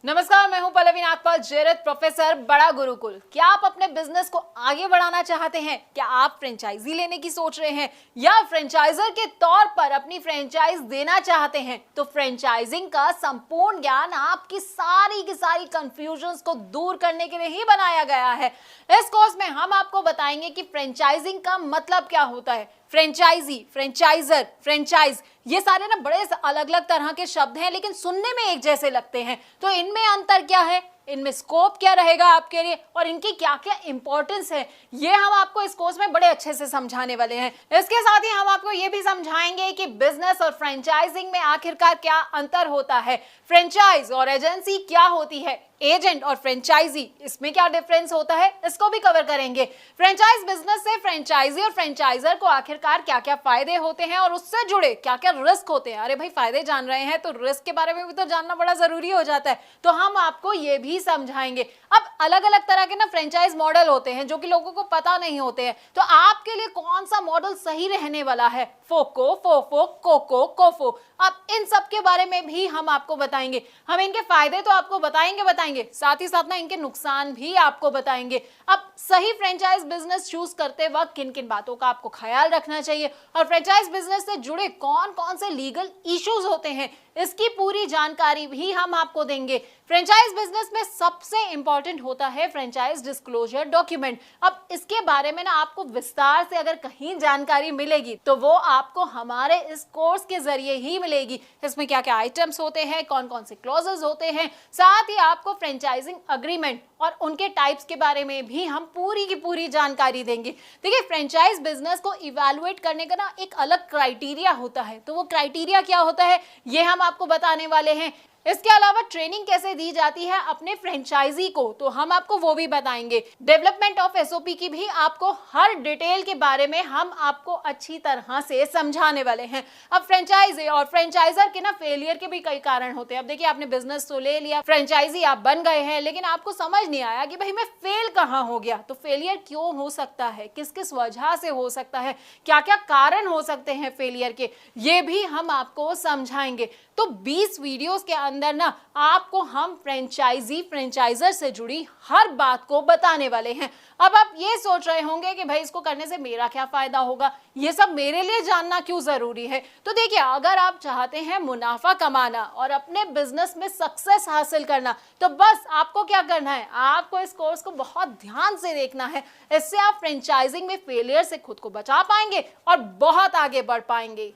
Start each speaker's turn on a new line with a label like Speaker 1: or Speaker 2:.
Speaker 1: नमस्कार, मैं हूं पल्लवी नागपाल, जेरत प्रोफेसर, बड़ा गुरुकुल। क्या आप अपने बिजनेस को आगे बढ़ाना चाहते हैं? क्या आप फ्रेंचाइजी लेने की सोच रहे हैं या फ्रेंचाइजर के तौर पर अपनी फ्रेंचाइज देना चाहते हैं? तो फ्रेंचाइजिंग का संपूर्ण ज्ञान आपकी सारी की सारी कंफ्यूजन्स को दूर करने के लिए ही बनाया गया है। इस कोर्स में हम आपको बताएंगे कि फ्रेंचाइजिंग का मतलब क्या होता है। फ्रेंचाइजी, फ्रेंचाइजर, फ्रेंचाइज, ये सारे ना बड़े अलग अलग तरह के शब्द हैं, लेकिन सुनने में एक जैसे लगते हैं। तो इनमें अंतर क्या है, इनमें स्कोप क्या रहेगा आपके लिए और इनकी क्या क्या इंपॉर्टेंस है, ये हम आपको इस कोर्स में बड़े अच्छे से समझाने वाले हैं। इसके साथ ही हम आपको ये भी समझाएंगे कि बिजनेस और फ्रेंचाइजिंग में आखिरकार क्या अंतर होता है, फ्रेंचाइज और एजेंसी क्या होती है, एजेंट और फ्रेंचाइजी इसमें क्या डिफरेंस होता है, इसको भी कवर करेंगे। फ्रेंचाइज बिजनेस से फ्रेंचाइजी और फ्रेंचाइजर को आखिरकार क्या क्या फायदे होते हैं और उससे जुड़े क्या क्या रिस्क होते हैं। अरे भाई, फायदे जान रहे हैं तो रिस्क के बारे में भी तो जानना बड़ा जरूरी हो जाता है, तो हम आपको ये भी समझाएंगे। अब अलग अलग तरह के ना फ्रेंचाइज मॉडल होते हैं जो कि लोगों को पता नहीं होते हैं, तो आपके लिए कौन सा मॉडल सही रहने वाला है, फोको, फोफो, कोको, कोफो, अब इन सब के बारे में भी हम आपको बताएंगे। हम इनके फायदे तो आपको बताएंगे, साथ ही साथ ना इनके नुकसान भी आपको बताएंगे। अब सही फ्रेंचाइज बिजनेस चूज करते वक्त किन किन बातों का आपको ख्याल रखना चाहिए और फ्रेंचाइज बिजनेस से जुड़े कौन कौन से लीगल इश्यूज होते हैं, इसकी पूरी जानकारी भी हम आपको देंगे। फ्रेंचाइज बिजनेस में सबसे इंपॉर्टेंट होता है फ्रेंचाइज डिस्क्लोजर डॉक्यूमेंट। अब इसके बारे में ना आपको विस्तार से अगर कहीं जानकारी मिलेगी तो वो आपको हमारे इस कोर्स के जरिए ही मिलेगी। इसमें क्या क्या आइटम्स होते हैं, कौन कौन से क्लॉजेस होते हैं, साथ ही आपको फ्रेंचाइजिंग अग्रीमेंट और उनके टाइप्स के बारे में भी हम पूरी की पूरी जानकारी देंगे। देखिए, फ्रेंचाइज बिजनेस को इवैल्यूएट करने का ना एक अलग क्राइटेरिया होता है, तो वो क्राइटेरिया क्या होता है ये हम आपको बताने वाले हैं। इसके अलावा ट्रेनिंग कैसे दी जाती है अपने फ्रेंचाइजी को, तो हम आपको वो भी बताएंगे। डेवलपमेंट ऑफ एसओपी की भी आपको हर डिटेल के बारे में हम आपको अच्छी तरह से समझाने वाले हैं। अब फ्रेंचाइजी और फ्रेंचाइजर के ना फेलियर के भी कई कारण होते हैं। अब देखिए, आपने बिजनेस तो ले लिया, फ्रेंचाइजी आप बन गए हैं, लेकिन आपको समझ नहीं आया कि भाई मैं फेल कहाँ हो गया। तो फेलियर क्यों हो सकता है, किस किस वजह से हो सकता है, क्या क्या कारण हो सकते हैं फेलियर के, ये भी हम आपको समझाएंगे। तो 20 वीडियोस के अंदर ना आपको हम फ्रेंचाइजी फ्रेंचाइजर से जुड़ी हर बात को बताने वाले हैं। अब आप ये सोच रहे होंगे कि भाई इसको करने से मेरा क्या फायदा होगा, ये सब मेरे लिए जानना क्यों जरूरी है। तो देखिए, अगर आप चाहते हैं मुनाफा कमाना और अपने बिजनेस में सक्सेस हासिल करना, तो बस आपको क्या करना है, आपको इस कोर्स को बहुत ध्यान से देखना है। इससे आप फ्रेंचाइजिंग में फेलियर से खुद को बचा पाएंगे और बहुत आगे बढ़ पाएंगे।